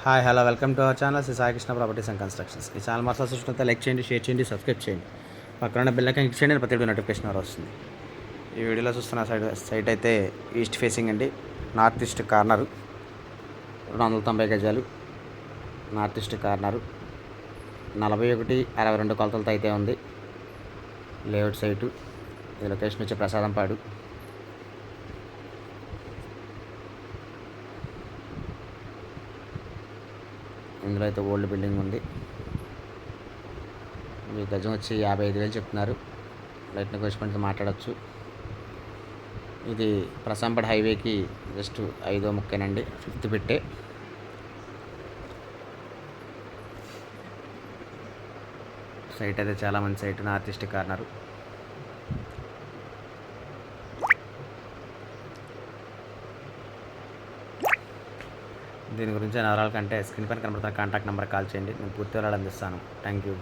Hi hello welcome to our channel Shri Sai Krishna properties and constructions. ఈ channel మసాలా చూసినంత like చేయండి, షేర్ చేయండి, సబ్స్క్రైబ్ చేయండి. పక్కన బెల్ ఐకాన్ క్లిక్ చేయండి, ప్రతి వీడియో నోటిఫికేషన్ వస్తుంది. ఈ వీడియోలో చూస్తున్న సైట్ అయితే ఈస్ట్ ఫేసింగ్ అండి, నార్త్ ఈస్ట్ కార్నరు, 290 గజాలు. నార్త్ ఈస్ట్ కార్నరు 41/62 కొలతలతో అయితే ఉంది. Layout site. ఇది లొకేషన్ వచ్చి ప్రసాదంపాడు. ఇందులో అయితే ఓల్డ్ బిల్డింగ్ ఉంది. మీ గజం వచ్చి 55,000 చెప్తున్నారు. లైట్ నెగోషియేషన్తో మాట్లాడచ్చు. ఇది ప్రసాంపడ్ హైవేకి జస్ట్ 5వ ముక్కేనండి, 5th పెట్టే. సైట్ అయితే చాలా మంచి సైట్, నార్త్ ఈస్ట్ కార్నరు. దీని గురించి వివరాల కంటే స్క్రీన్ పైన కనబడుతున్న కాంటాక్ట్ నెంబర్ కాల్ చేయండి, నేను పూర్తి వివరాలు అందిస్తాను. Thank you.